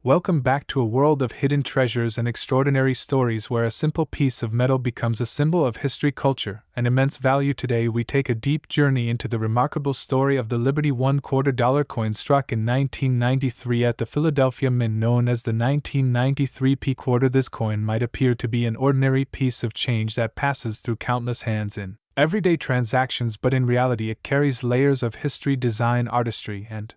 Welcome back to a world of hidden treasures and extraordinary stories where a simple piece of metal becomes a symbol of history, culture, and immense value. Today we take a deep journey into the remarkable story of the Liberty $1/4 coin struck in 1993 at the Philadelphia Mint, known as the 1993 P-quarter. This coin might appear to be an ordinary piece of change that passes through countless hands in everyday transactions, but in reality it carries layers of history, design, artistry, and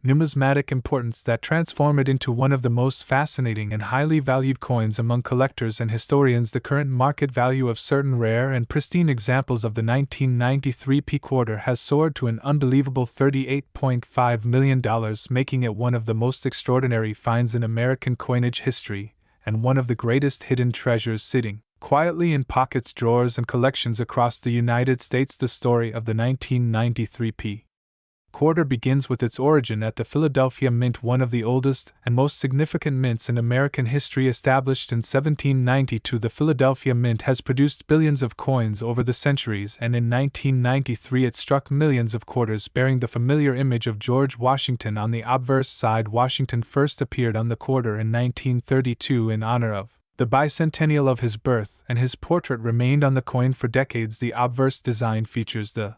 numismatic importance that transform it into one of the most fascinating and highly valued coins among collectors and historians. The current market value of certain rare and pristine examples of the 1993 P-quarter has soared to an unbelievable $38.5 million, making it one of the most extraordinary finds in American coinage history, and one of the greatest hidden treasures sitting quietly in pockets, drawers, and collections across the United States. The story of the 1993 P-quarter begins with its origin at the Philadelphia Mint, one of the oldest and most significant mints in American history. Established in 1792, the Philadelphia Mint has produced billions of coins over the centuries, and in 1993 it struck millions of quarters bearing the familiar image of George Washington on the obverse side. Washington first appeared on the quarter in 1932 in honor of the bicentennial of his birth, and his portrait remained on the coin for decades. The obverse design features the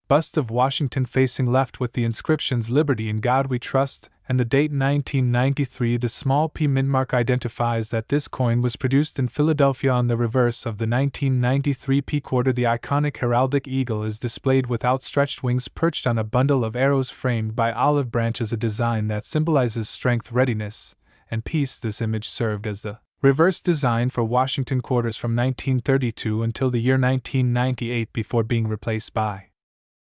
bust of Washington facing left with the inscriptions "Liberty, in God We Trust," and the date 1993. The small P mint mark identifies that this coin was produced in Philadelphia. On the reverse of the 1993 P-quarter, the iconic heraldic eagle is displayed with outstretched wings perched on a bundle of arrows framed by olive branches, a design that symbolizes strength, readiness, and peace. This image served as the reverse design for Washington quarters from 1932 until the year 1998 before being replaced by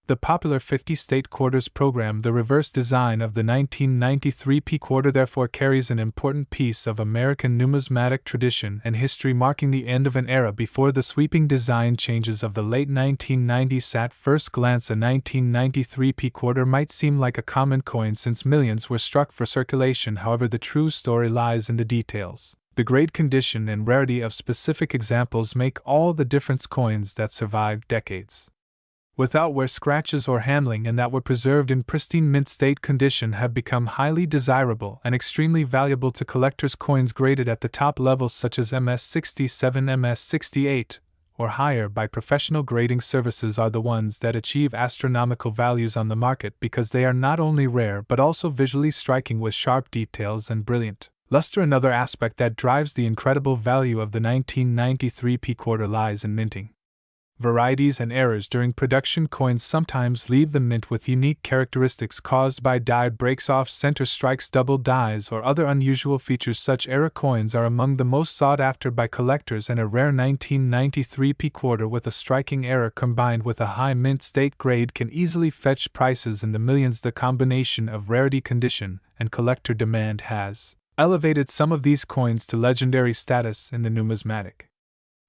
the popular 50-state quarters program. The reverse design of the 1993 P-quarter therefore carries an important piece of American numismatic tradition and history, marking the end of an era before the sweeping design changes of the late 1990s. At first glance, a 1993 P-quarter might seem like a common coin since millions were struck for circulation. However, the true story lies in the details. The great condition and rarity of specific examples make all the difference. Coins that survived decades without wear, scratches, or handling, and that were preserved in pristine mint state condition have become highly desirable and extremely valuable to collectors. Coins graded at the top levels, such as MS-67, MS-68, or higher by professional grading services, are the ones that achieve astronomical values on the market because they are not only rare but also visually striking with sharp details and brilliant luster. Another aspect that drives the incredible value of the 1993 P-quarter lies in minting varieties and errors during production. Coins sometimes leave the mint with unique characteristics caused by die breaks, off center strikes, double dies, or other unusual features. Such error coins are among the most sought after by collectors, and a rare 1993 P-quarter with a striking error combined with a high mint state grade can easily fetch prices in the millions. The combination of rarity, condition, and collector demand has elevated some of these coins to legendary status in the numismatic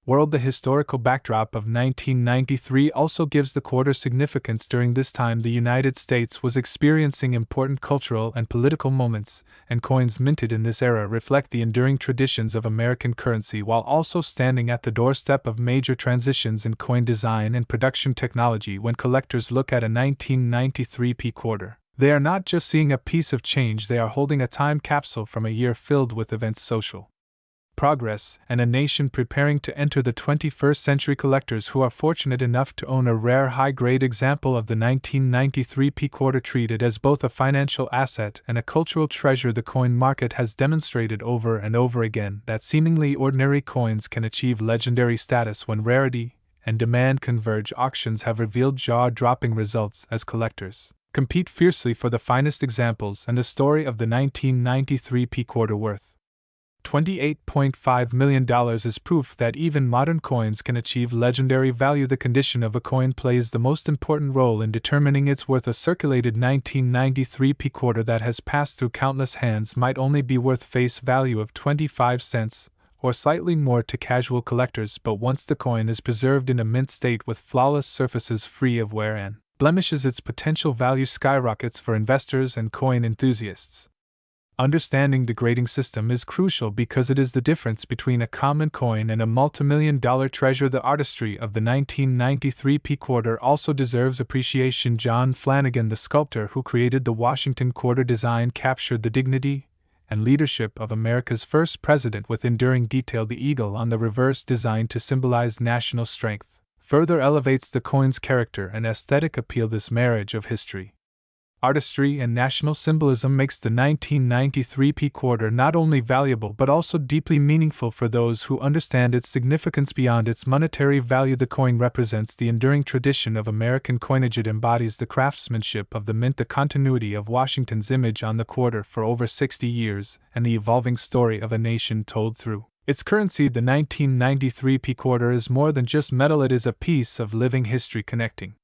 world. The historical backdrop of 1993 also gives the quarter significance. During this time, the United States was experiencing important cultural and political moments, and coins minted in this era reflect the enduring traditions of American currency while also standing at the doorstep of major transitions in coin design and production technology. When collectors look at a 1993 P-quarter, they are not just seeing a piece of change, they are holding a time capsule from a year filled with events, social progress, and a nation preparing to enter the 21st century. Collectors who are fortunate enough to own a rare high-grade example of the 1993 P-quarter treat it as both a financial asset and a cultural treasure. The coin market has demonstrated over and over again that seemingly ordinary coins can achieve legendary status when rarity and demand converge. Auctions have revealed jaw-dropping results as collectors compete fiercely for the finest examples, and the story of the 1993 P-quarter, worth $28.5 million, is proof that even modern coins can achieve legendary value. The condition of a coin plays the most important role in determining its worth. A circulated 1993 P-quarter that has passed through countless hands might only be worth face value of 25 cents, or slightly more to casual collectors, but once the coin is preserved in a mint state with flawless surfaces free of wear and blemishes, its potential value skyrockets for investors and coin enthusiasts. Understanding the grading system is crucial because it is the difference between a common coin and a multimillion-dollar treasure. The artistry of the 1993 P-quarter also deserves appreciation. John Flanagan, the sculptor who created the Washington quarter design, captured the dignity and leadership of America's first president with enduring detail. The eagle on the reverse, designed to symbolize national strength, further elevates the coin's character and aesthetic appeal. This marriage of history, artistry, and national symbolism makes the 1993 P quarter not only valuable but also deeply meaningful for those who understand its significance beyond its monetary value. The coin represents the enduring tradition of American coinage. It embodies the craftsmanship of the mint, the continuity of Washington's image on the quarter for over 60 years, and the evolving story of a nation told through its currency. The 1993 P quarter is more than just metal, it is a piece of living history connecting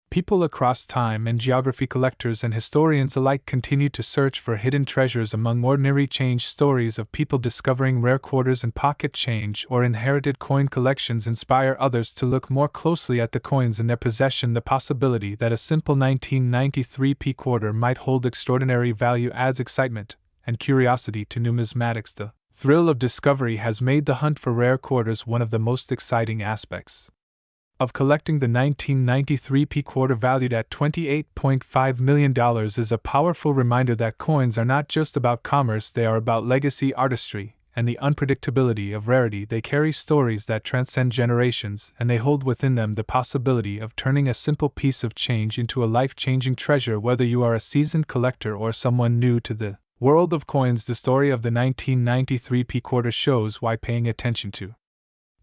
people across time and geography. Collectors and historians alike continue to search for hidden treasures among ordinary change. Stories of people discovering rare quarters and pocket change or inherited coin collections inspire others to look more closely at the coins in their possession. The possibility that a simple 1993 P quarter might hold extraordinary value adds excitement and curiosity to numismatics. The thrill of discovery has made the hunt for rare quarters one of the most exciting aspects of collecting. The 1993 P quarter, valued at $28.5 million, is a powerful reminder that coins are not just about commerce, they are about legacy, artistry, and the unpredictability of rarity. They carry stories that transcend generations, and they hold within them the possibility of turning a simple piece of change into a life-changing treasure. Whether you are a seasoned collector or someone new to the world of coins, the story of the 1993 P quarter shows why paying attention to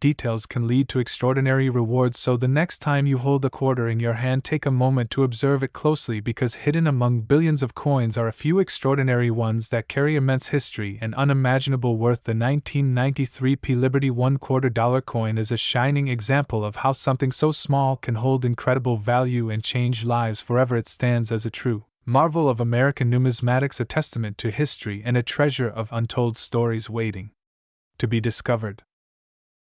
details can lead to extraordinary rewards. So the next time you hold a quarter in your hand, take a moment to observe it closely, because hidden among billions of coins are a few extraordinary ones that carry immense history and unimaginable worth. The 1993 P Liberty $1/4 coin is a shining example of how something so small can hold incredible value and change lives forever. It stands as a true marvel of American numismatics, a testament to history and a treasure of untold stories waiting to be discovered.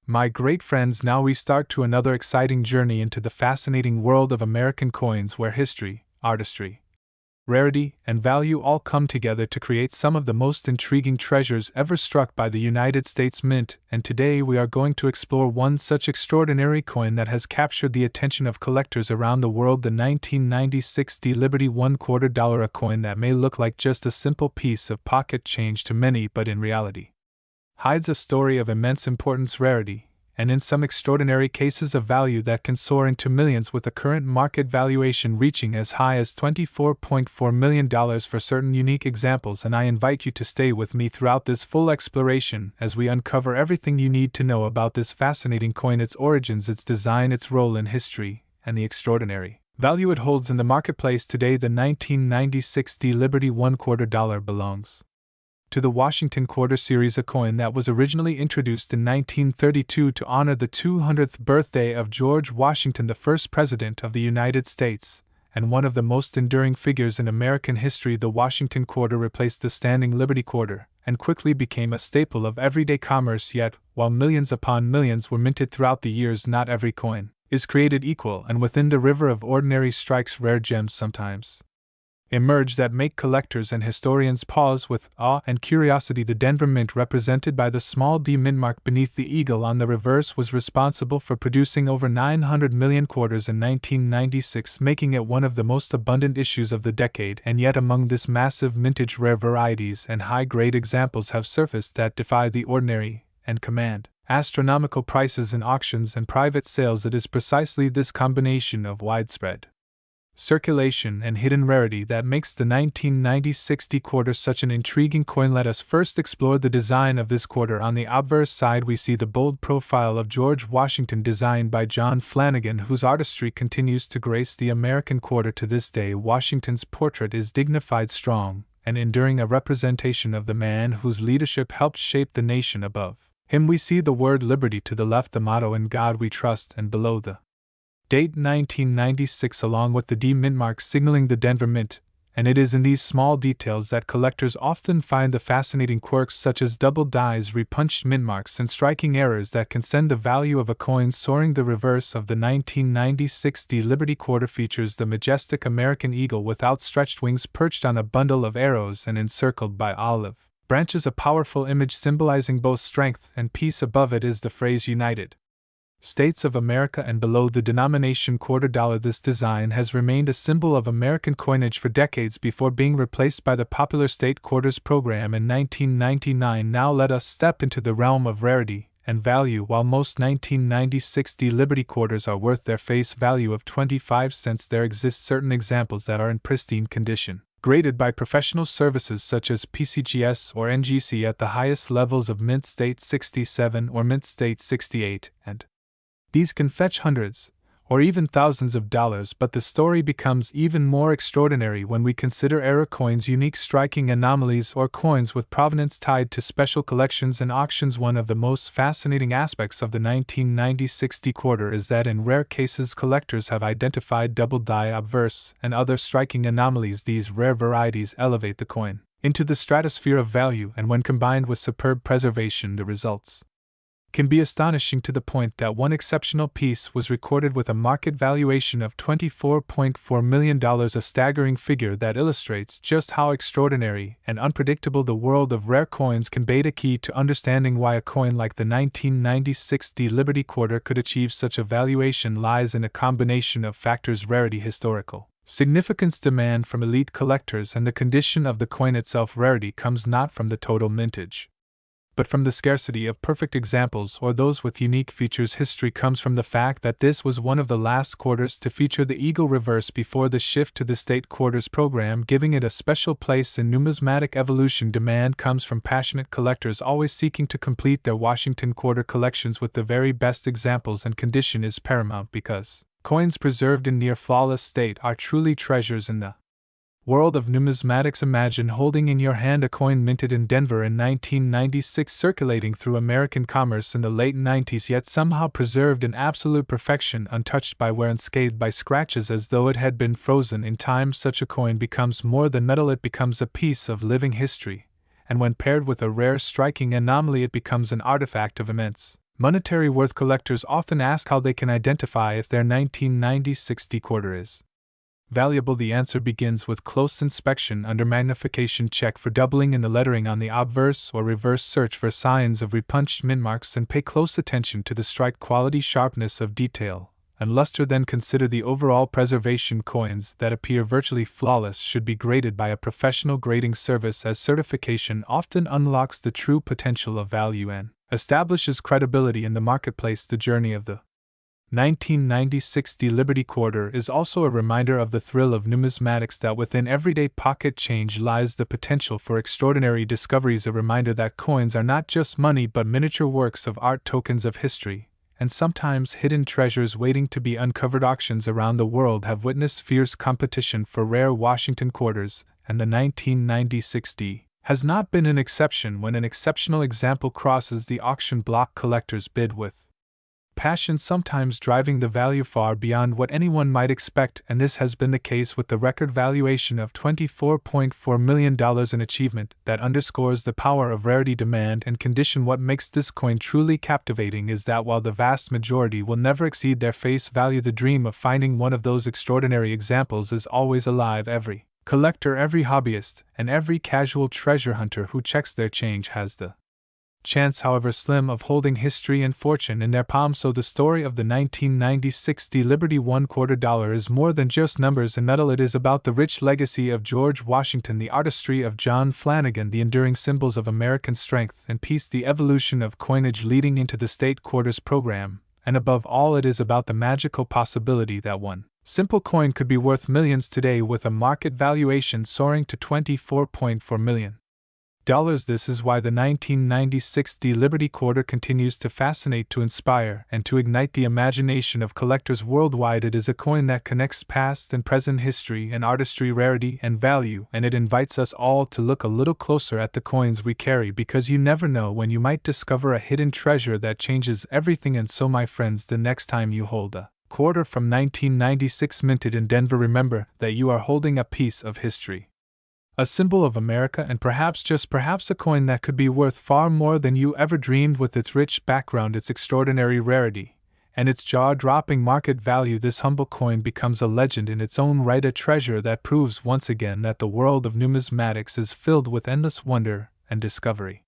My great friends, now we start to another exciting journey into the fascinating world of American coins, where history, artistry, rarity, and value all come together to create some of the most intriguing treasures ever struck by the United States Mint. And today we are going to explore one such extraordinary coin that has captured the attention of collectors around the world, the 1996 Liberty $1/4, a coin that may look like just a simple piece of pocket change to many, but in reality hides a story of immense importance, rarity, and in some extraordinary cases of value that can soar into millions, with a current market valuation reaching as high as $24.4 million for certain unique examples. And I invite you to stay with me throughout this full exploration as we uncover everything you need to know about this fascinating coin, its origins, its design, its role in history, and the extraordinary value it holds in the marketplace today. The 1996 Liberty $1/4 belongs to the Washington Quarter series, a coin that was originally introduced in 1932 to honor the 200th birthday of George Washington, the first President of the United States, and one of the most enduring figures in American history. The Washington Quarter replaced the standing Liberty Quarter, and quickly became a staple of everyday commerce. Yet, while millions upon millions were minted throughout the years, not every coin is created equal, and within the river of ordinary strikes rare gems sometimes emerge that make collectors and historians pause with awe and curiosity. The Denver Mint, represented by the small D mint mark beneath the eagle on the reverse, was responsible for producing over 900 million quarters in 1996, making it one of the most abundant issues of the decade. And yet among this massive mintage, rare varieties and high-grade examples have surfaced that defy the ordinary and command astronomical prices in auctions and private sales. It is precisely this combination of widespread circulation and hidden rarity that makes the 1996 quarter such an intriguing coin. Let us first explore the design of this quarter. On the obverse side we see the bold profile of George Washington, designed by John Flanagan, whose artistry continues to grace the American quarter to this day. Washington's portrait is dignified, strong, and enduring, a representation of the man whose leadership helped shape the nation. Above him we see the word liberty, to the left the motto "In God We Trust," and below the date 1996 along with the D mint mark signaling the Denver Mint. And it is in these small details that collectors often find the fascinating quirks, such as double dies, repunched mint marks, and striking errors that can send the value of a coin soaring. The reverse of the 1996 D Liberty quarter features the majestic American eagle with outstretched wings perched on a bundle of arrows and encircled by olive branches, a powerful image symbolizing both strength and peace. Above it is the phrase "United States of America and below the denomination $quarter. This design has remained a symbol of American coinage for decades before being replaced by the popular state quarters program in 1999. Now let us step into the realm of rarity and value. While most 1996 Liberty quarters are worth their face value of 25 cents, there exist certain examples that are in pristine condition, graded by professional services such as PCGS or NGC at the highest levels of Mint State 67 or Mint State 68, and these can fetch hundreds, or even thousands of dollars. But the story becomes even more extraordinary when we consider era coins' unique striking anomalies or coins with provenance tied to special collections and auctions. One of the most fascinating aspects of the 1996 quarter is that in rare cases collectors have identified double die obverse and other striking anomalies. These rare varieties elevate the coin into the stratosphere of value, and when combined with superb preservation, the results can be astonishing, to the point that one exceptional piece was recorded with a market valuation of $24.4 million, a staggering figure that illustrates just how extraordinary and unpredictable the world of rare coins can be. A key to understanding why a coin like the 1996 Liberty quarter could achieve such a valuation lies in a combination of factors: rarity, historical significance, demand from elite collectors, and the condition of the coin itself. Rarity comes not from the total mintage, but from the scarcity of perfect examples or those with unique features. History comes from the fact that this was one of the last quarters to feature the eagle reverse before the shift to the state quarters program, giving it a special place in numismatic evolution. Demand comes from passionate collectors always seeking to complete their Washington quarter collections with the very best examples, and condition is paramount because coins preserved in near flawless state are truly treasures in the world of numismatics. Imagine holding in your hand a coin minted in Denver in 1996, circulating through American commerce in the late 90s, yet somehow preserved in absolute perfection, untouched by wear, unscathed by scratches, as though it had been frozen in time. Such a coin becomes more than metal, it becomes a piece of living history, and when paired with a rare, striking anomaly, it becomes an artifact of immense monetary worth. Collectors often ask how they can identify if their 1996 quarter is valuable. The answer begins with close inspection. Under magnification, check for doubling in the lettering on the obverse or reverse, search for signs of repunched mint marks, and pay close attention to the strike quality, sharpness of detail, and luster. Then consider the overall preservation. Coins that appear virtually flawless should be graded by a professional grading service, as certification often unlocks the true potential of value and establishes credibility in the marketplace. The journey of the 1996 Liberty quarter is also a reminder of the thrill of numismatics, that within everyday pocket change lies the potential for extraordinary discoveries, a reminder that coins are not just money but miniature works of art, tokens of history, and sometimes hidden treasures waiting to be uncovered. Auctions around the world have witnessed fierce competition for rare Washington quarters, and the 1996 has not been an exception. When an exceptional example crosses the auction block, collectors bid with passion, sometimes driving the value far beyond what anyone might expect, and this has been the case with the record valuation of $24.4 million, an achievement that underscores the power of rarity, demand, and condition. What makes this coin truly captivating is that while the vast majority will never exceed their face value, the dream of finding one of those extraordinary examples is always alive. Every collector, every hobbyist, and every casual treasure hunter who checks their change has the chance, however slim, of holding history and fortune in their palm. So the story of the 1996 Liberty $1/4 is more than just numbers and metal. It is about the rich legacy of George Washington, the artistry of John Flanagan, the enduring symbols of American strength and peace, the evolution of coinage leading into the state quarters program, and above all, it is about the magical possibility that one simple coin could be worth millions today, with a market valuation soaring to $24.4 million. This is why the 1996 Liberty quarter continues to fascinate, to inspire, and to ignite the imagination of collectors worldwide. It is a coin that connects past and present history and artistry, rarity and value, and it invites us all to look a little closer at the coins we carry, because you never know when you might discover a hidden treasure that changes everything. And so, my friends, the next time you hold a quarter from 1996 minted in Denver, remember that you are holding a piece of history, a symbol of America, and perhaps, just perhaps, a coin that could be worth far more than you ever dreamed. With its rich background, its extraordinary rarity, and its jaw-dropping market value, this humble coin becomes a legend in its own right, a treasure that proves once again that the world of numismatics is filled with endless wonder and discovery.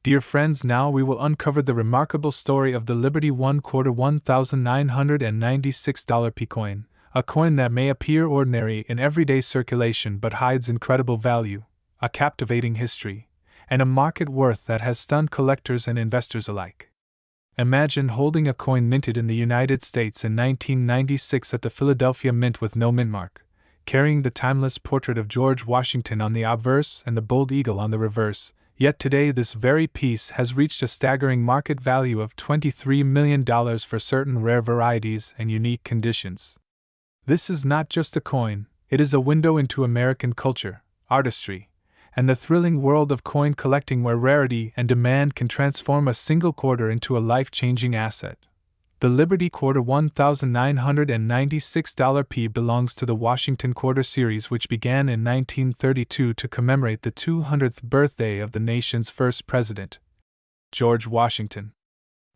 Dear friends, now we will uncover the remarkable story of the Liberty 1/4 $1,996 P coin, a coin that may appear ordinary in everyday circulation but hides incredible value, a captivating history, and a market worth that has stunned collectors and investors alike. Imagine holding a coin minted in the United States in 1996 at the Philadelphia Mint with no mint mark, carrying the timeless portrait of George Washington on the obverse and the bold eagle on the reverse. Yet today this very piece has reached a staggering market value of $23 million for certain rare varieties and unique conditions. This is not just a coin, it is a window into American culture, artistry, and the thrilling world of coin collecting where rarity and demand can transform a single quarter into a life-changing asset. The Liberty Quarter $1,996 P belongs to the Washington Quarter series, which began in 1932 to commemorate the 200th birthday of the nation's first president, George Washington.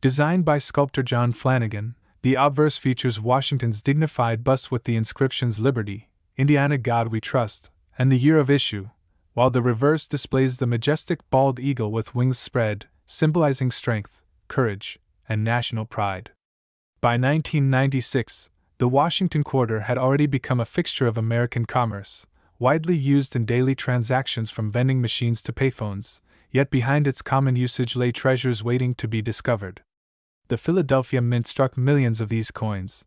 Designed by sculptor John Flanagan, the obverse features Washington's dignified bust with the inscriptions Liberty, Indiana God We Trust, and the year of issue, while the reverse displays the majestic bald eagle with wings spread, symbolizing strength, courage, and national pride. By 1996, the Washington Quarter had already become a fixture of American commerce, widely used in daily transactions from vending machines to payphones, yet behind its common usage lay treasures waiting to be discovered. The Philadelphia Mint struck millions of these coins,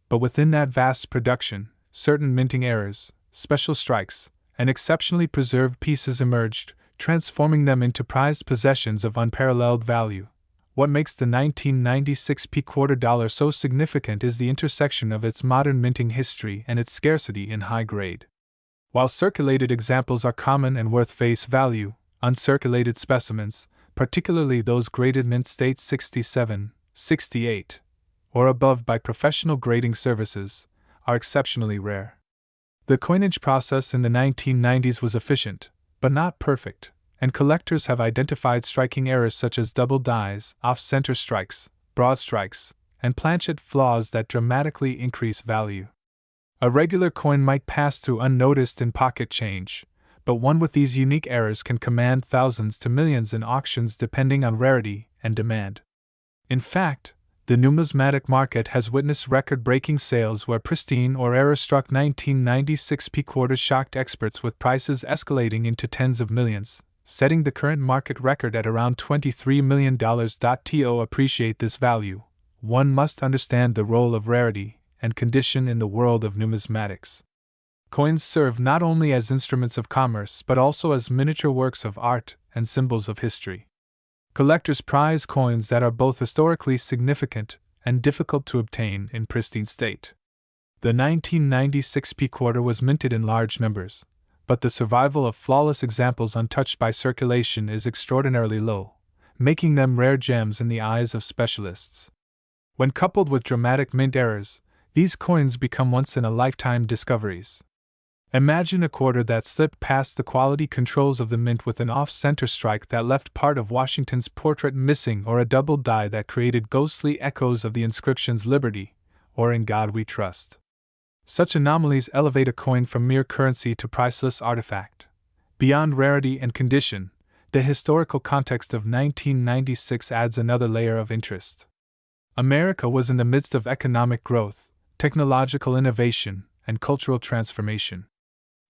but within that vast production, certain minting errors, special strikes, and exceptionally preserved pieces emerged, transforming them into prized possessions of unparalleled value. What makes the 1996 P quarter dollar so significant is the intersection of its modern minting history and its scarcity in high grade. While circulated examples are common and worth face value, uncirculated specimens, particularly those graded mint state 67, 68, or above by professional grading services, are exceptionally rare. The coinage process in the 1990s was efficient, but not perfect, and collectors have identified striking errors such as double dies, off-center strikes, broad strikes, and planchet flaws that dramatically increase value. A regular coin might pass through unnoticed in pocket change, but one with these unique errors can command thousands to millions in auctions depending on rarity and demand. In fact, the numismatic market has witnessed record-breaking sales where pristine or error-struck 1996 P quarters shocked experts with prices escalating into tens of millions, setting the current market record at around $23 million. To appreciate this value, one must understand the role of rarity and condition in the world of numismatics. Coins serve not only as instruments of commerce but also as miniature works of art and symbols of history. Collectors prize coins that are both historically significant and difficult to obtain in pristine state. The 1996 P quarter was minted in large numbers, but the survival of flawless examples untouched by circulation is extraordinarily low, making them rare gems in the eyes of specialists. When coupled with dramatic mint errors, these coins become once-in-a-lifetime discoveries. Imagine a quarter that slipped past the quality controls of the mint with an off-center strike that left part of Washington's portrait missing, or a double die that created ghostly echoes of the inscriptions Liberty, or In God We Trust. Such anomalies elevate a coin from mere currency to priceless artifact. Beyond rarity and condition, the historical context of 1996 adds another layer of interest. America was in the midst of economic growth, technological innovation, and cultural transformation.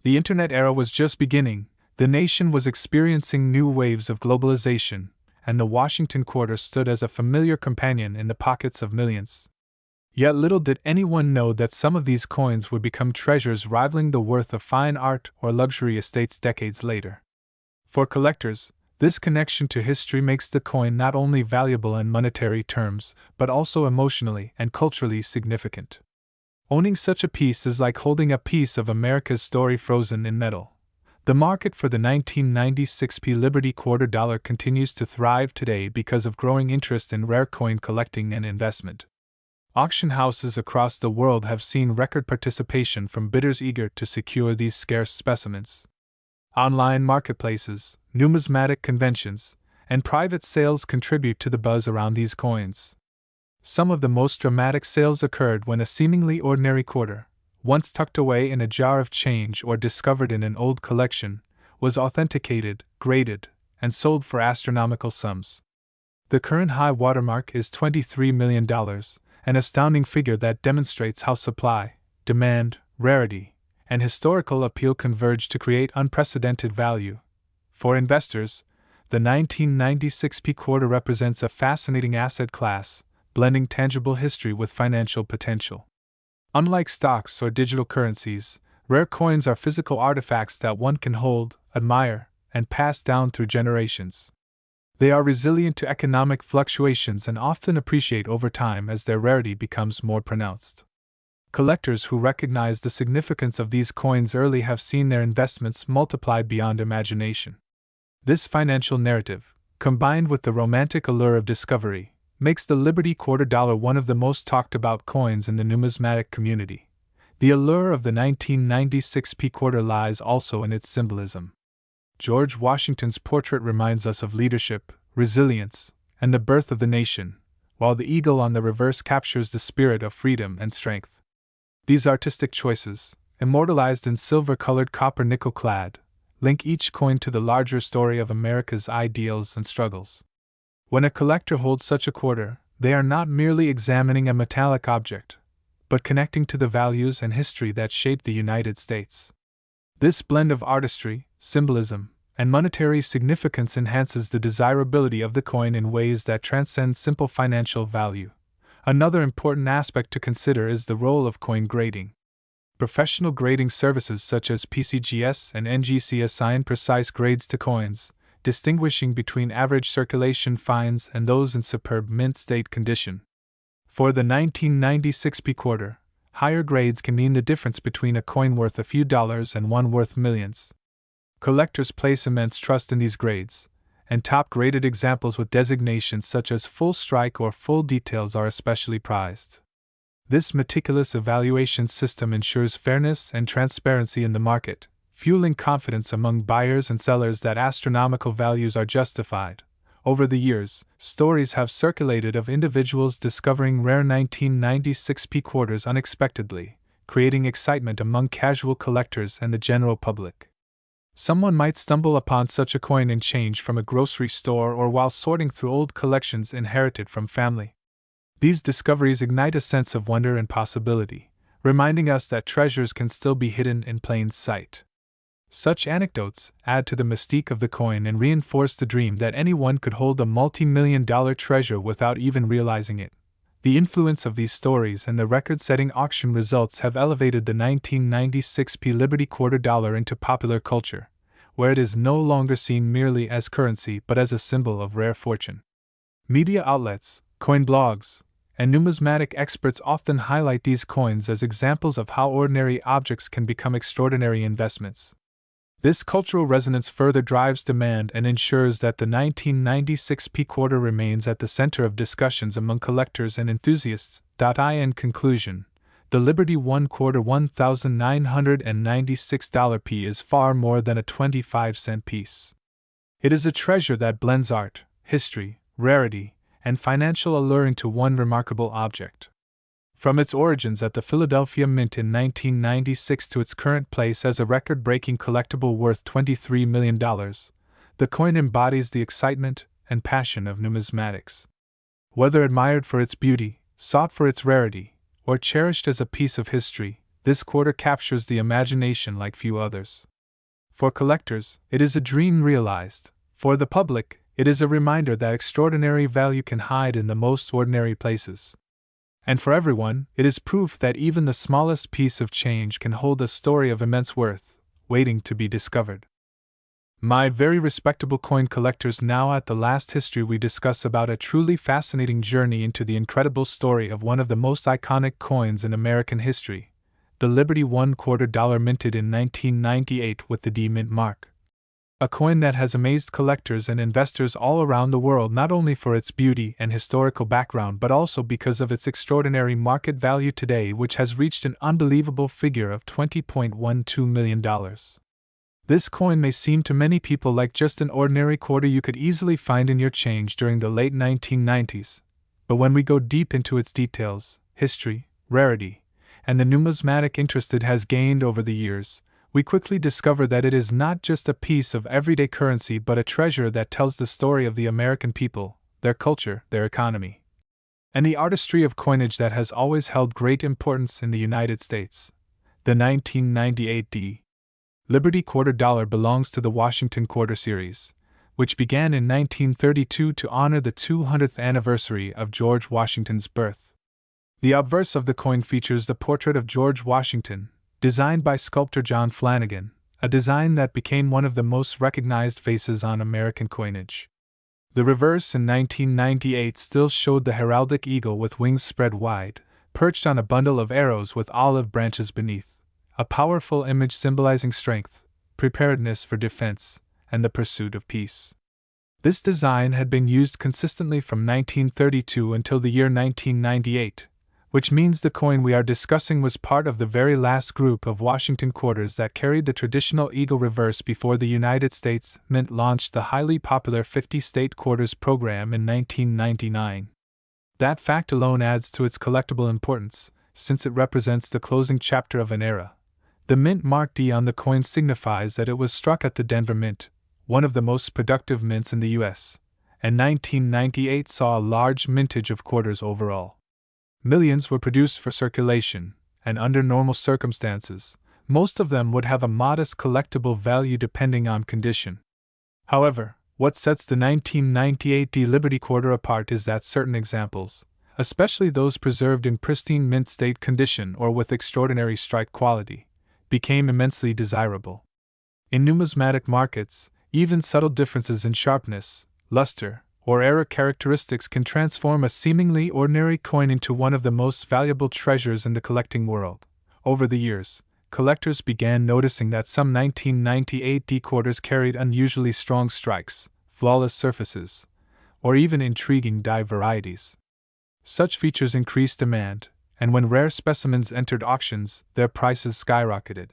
The Internet era was just beginning, the nation was experiencing new waves of globalization, and the Washington Quarter stood as a familiar companion in the pockets of millions. Yet little did anyone know that some of these coins would become treasures rivaling the worth of fine art or luxury estates decades later. For collectors, this connection to history makes the coin not only valuable in monetary terms, but also emotionally and culturally significant. Owning such a piece is like holding a piece of America's story frozen in metal. The market for the 1996 P Liberty quarter dollar continues to thrive today because of growing interest in rare coin collecting and investment. Auction houses across the world have seen record participation from bidders eager to secure these scarce specimens. Online marketplaces, numismatic conventions, and private sales contribute to the buzz around these coins. Some of the most dramatic sales occurred when a seemingly ordinary quarter, once tucked away in a jar of change or discovered in an old collection, was authenticated, graded, and sold for astronomical sums. The current high watermark is $23 million, an astounding figure that demonstrates how supply, demand, rarity, and historical appeal converge to create unprecedented value. For investors, the 1996 P quarter represents a fascinating asset class, blending tangible history with financial potential. Unlike stocks or digital currencies, rare coins are physical artifacts that one can hold, admire, and pass down through generations. They are resilient to economic fluctuations and often appreciate over time as their rarity becomes more pronounced. Collectors who recognize the significance of these coins early have seen their investments multiplied beyond imagination. This financial narrative, combined with the romantic allure of discovery, makes the Liberty Quarter Dollar one of the most talked about coins in the numismatic community. The allure of the 1996 P quarter lies also in its symbolism. George Washington's portrait reminds us of leadership, resilience, and the birth of the nation, while the eagle on the reverse captures the spirit of freedom and strength. These artistic choices, immortalized in silver-colored copper nickel-clad, link each coin to the larger story of America's ideals and struggles. When a collector holds such a quarter, they are not merely examining a metallic object, but connecting to the values and history that shaped the United States. This blend of artistry, symbolism, and monetary significance enhances the desirability of the coin in ways that transcend simple financial value. Another important aspect to consider is the role of coin grading. Professional grading services such as PCGS and NGC assign precise grades to coins, distinguishing between average circulation fines and those in superb mint state condition. For the 1996 P quarter, higher grades can mean the difference between a coin worth a few dollars and one worth millions. Collectors place immense trust in these grades, and top-graded examples with designations such as full strike or full details are especially prized. This meticulous evaluation system ensures fairness and transparency in the market, fueling confidence among buyers and sellers that astronomical values are justified. Over the years, stories have circulated of individuals discovering rare 1996 P quarters unexpectedly, creating excitement among casual collectors and the general public. Someone might stumble upon such a coin in change from a grocery store or while sorting through old collections inherited from family. These discoveries ignite a sense of wonder and possibility, reminding us that treasures can still be hidden in plain sight. Such anecdotes add to the mystique of the coin and reinforce the dream that anyone could hold a multi-million-dollar treasure without even realizing it. The influence of these stories and the record-setting auction results have elevated the 1996 P Liberty Quarter Dollar into popular culture, where it is no longer seen merely as currency but as a symbol of rare fortune. Media outlets, coin blogs, and numismatic experts often highlight these coins as examples of how ordinary objects can become extraordinary investments. This cultural resonance further drives demand and ensures that the 1996 P quarter remains at the center of discussions among collectors and enthusiasts. In conclusion, the Liberty 1 quarter $1,996 P is far more than a 25-cent piece. It is a treasure that blends art, history, rarity, and financial allure into one remarkable object. From its origins at the Philadelphia Mint in 1996 to its current place as a record-breaking collectible worth $23 million, the coin embodies the excitement and passion of numismatics. Whether admired for its beauty, sought for its rarity, or cherished as a piece of history, this quarter captures the imagination like few others. For collectors, it is a dream realized. For the public, it is a reminder that extraordinary value can hide in the most ordinary places. And for everyone, it is proof that even the smallest piece of change can hold a story of immense worth, waiting to be discovered. My very respectable coin collectors, now at the last history we discuss about a truly fascinating journey into the incredible story of one of the most iconic coins in American history, the Liberty 1 quarter dollar minted in 1998 with the D Mint mark. A coin that has amazed collectors and investors all around the world not only for its beauty and historical background but also because of its extraordinary market value today, which has reached an unbelievable figure of $20.12 million. This coin may seem to many people like just an ordinary quarter you could easily find in your change during the late 1990s, but when we go deep into its details, history, rarity, and the numismatic interest it has gained over the years, we quickly discover that it is not just a piece of everyday currency but a treasure that tells the story of the American people, their culture, their economy, and the artistry of coinage that has always held great importance in the United States. The 1998 D. Liberty Quarter Dollar belongs to the Washington Quarter series, which began in 1932 to honor the 200th anniversary of George Washington's birth. The obverse of the coin features the portrait of George Washington, designed by sculptor John Flanagan, a design that became one of the most recognized faces on American coinage. The reverse in 1998 still showed the heraldic eagle with wings spread wide, perched on a bundle of arrows with olive branches beneath, a powerful image symbolizing strength, preparedness for defense, and the pursuit of peace. This design had been used consistently from 1932 until the year 1998, which means the coin we are discussing was part of the very last group of Washington quarters that carried the traditional eagle reverse before the United States Mint launched the highly popular 50-state quarters program in 1999. That fact alone adds to its collectible importance, since it represents the closing chapter of an era. The mint mark D on the coin signifies that it was struck at the Denver Mint, one of the most productive mints in the U.S., and 1998 saw a large mintage of quarters overall. Millions were produced for circulation, and under normal circumstances, most of them would have a modest collectible value depending on condition. However, what sets the 1998 D Liberty Quarter apart is that certain examples, especially those preserved in pristine mint state condition or with extraordinary strike quality, became immensely desirable. In numismatic markets, even subtle differences in sharpness, luster, or era characteristics can transform a seemingly ordinary coin into one of the most valuable treasures in the collecting world. Over the years, collectors began noticing that some 1998 D quarters carried unusually strong strikes, flawless surfaces, or even intriguing die varieties. Such features increased demand, and when rare specimens entered auctions, their prices skyrocketed.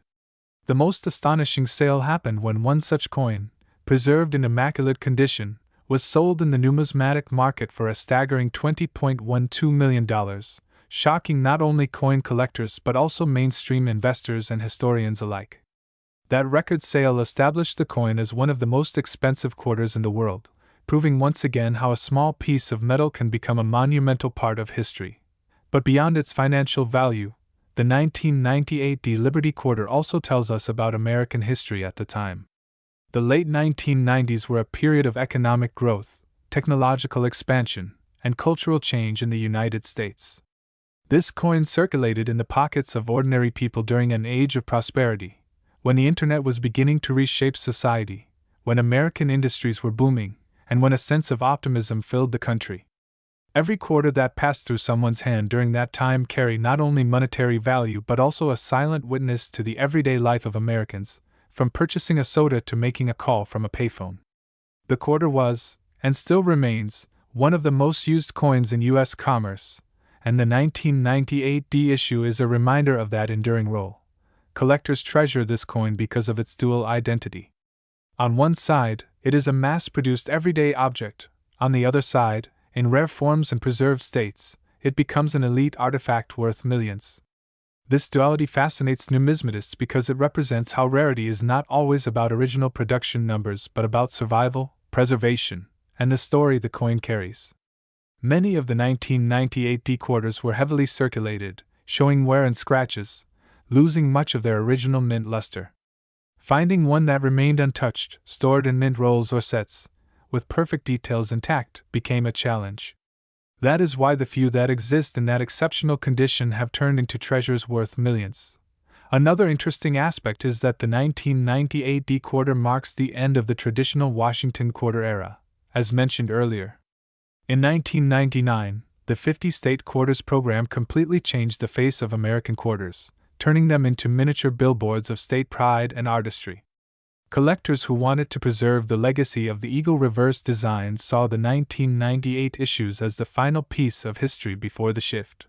The most astonishing sale happened when one such coin, preserved in immaculate condition, was sold in the numismatic market for a staggering $20.12 million, shocking not only coin collectors but also mainstream investors and historians alike. That record sale established the coin as one of the most expensive quarters in the world, proving once again how a small piece of metal can become a monumental part of history. But beyond its financial value, the 1998 D Liberty Quarter also tells us about American history at the time. The late 1990s were a period of economic growth, technological expansion, and cultural change in the United States. This coin circulated in the pockets of ordinary people during an age of prosperity, when the internet was beginning to reshape society, when American industries were booming, and when a sense of optimism filled the country. Every quarter that passed through someone's hand during that time carried not only monetary value but also a silent witness to the everyday life of Americans, from purchasing a soda to making a call from a payphone. The quarter was, and still remains, one of the most used coins in U.S. commerce, and the 1998 D issue is a reminder of that enduring role. Collectors treasure this coin because of its dual identity. On one side, it is a mass-produced everyday object; on the other side, in rare forms and preserved states, it becomes an elite artifact worth millions. This duality fascinates numismatists because it represents how rarity is not always about original production numbers but about survival, preservation, and the story the coin carries. Many of the 1998 D quarters were heavily circulated, showing wear and scratches, losing much of their original mint luster. Finding one that remained untouched, stored in mint rolls or sets, with perfect details intact, became a challenge. That is why the few that exist in that exceptional condition have turned into treasures worth millions. Another interesting aspect is that the 1998 D quarter marks the end of the traditional Washington quarter era, as mentioned earlier. In 1999, the 50-state quarters program completely changed the face of American quarters, turning them into miniature billboards of state pride and artistry. Collectors who wanted to preserve the legacy of the eagle reverse design saw the 1998 issues as the final piece of history before the shift.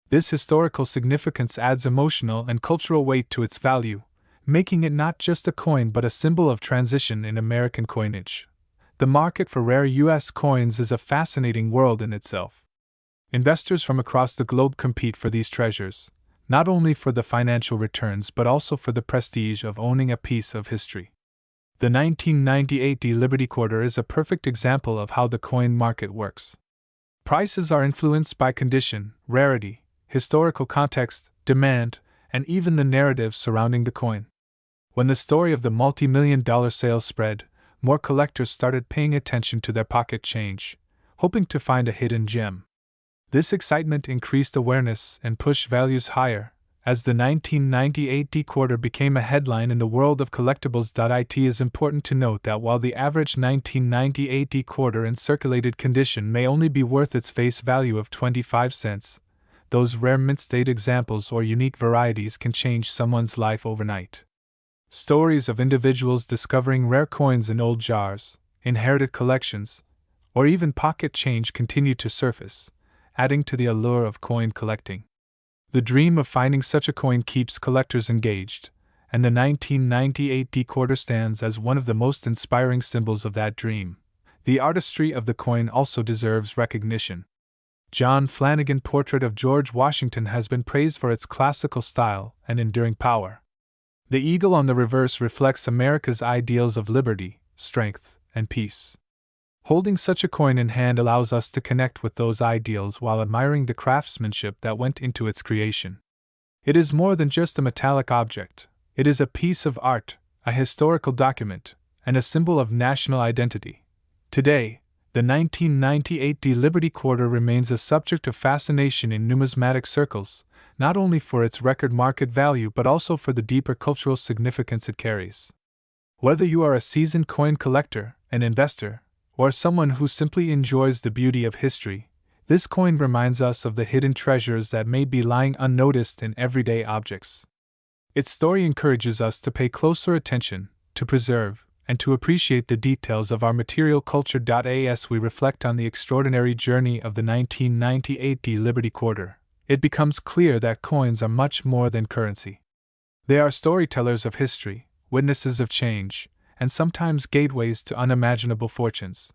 This historical significance adds emotional and cultural weight to its value, making it not just a coin but a symbol of transition in American coinage. The market for rare U.S. coins is a fascinating world in itself. Investors from across the globe compete for these treasures, not only for the financial returns but also for the prestige of owning a piece of history. The 1998 Liberty Quarter is a perfect example of how the coin market works. Prices are influenced by condition, rarity, historical context, demand, and even the narrative surrounding the coin. When the story of the multi-million-dollar sale spread, more collectors started paying attention to their pocket change, hoping to find a hidden gem. This excitement increased awareness and pushed values higher, as the 1998 D-Quarter became a headline in the world of collectibles. It is important to note that while the average 1998 D-Quarter in circulated condition may only be worth its face value of 25 cents, those rare mint-state examples or unique varieties can change someone's life overnight. Stories of individuals discovering rare coins in old jars, inherited collections, or even pocket change continue to surface, adding to the allure of coin collecting. The dream of finding such a coin keeps collectors engaged, and the 1998 D-Quarter stands as one of the most inspiring symbols of that dream. The artistry of the coin also deserves recognition. John Flanagan's portrait of George Washington has been praised for its classical style and enduring power. The eagle on the reverse reflects America's ideals of liberty, strength, and peace. Holding such a coin in hand allows us to connect with those ideals while admiring the craftsmanship that went into its creation. It is more than just a metallic object, it is a piece of art, a historical document, and a symbol of national identity. Today, the 1998 Liberty Quarter remains a subject of fascination in numismatic circles, not only for its record market value but also for the deeper cultural significance it carries. Whether you are a seasoned coin collector, an investor, or someone who simply enjoys the beauty of history, this coin reminds us of the hidden treasures that may be lying unnoticed in everyday objects. Its story encourages us to pay closer attention, to preserve, and to appreciate the details of our material culture. As we reflect on the extraordinary journey of the 1998 Liberty Quarter, it becomes clear that coins are much more than currency. They are storytellers of history, witnesses of change, and sometimes gateways to unimaginable fortunes.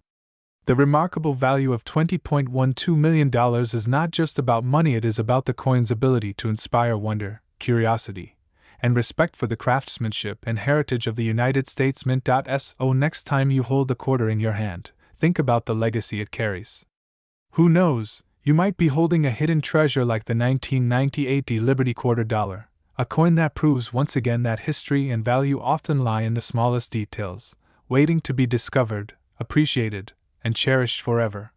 The remarkable value of $20.12 million is not just about money, it is about the coin's ability to inspire wonder, curiosity, and respect for the craftsmanship and heritage of the United States Mint. So next time you hold a quarter in your hand, think about the legacy it carries. Who knows, you might be holding a hidden treasure like the 1998 Liberty Quarter dollar. A coin that proves once again that history and value often lie in the smallest details, waiting to be discovered, appreciated, and cherished forever.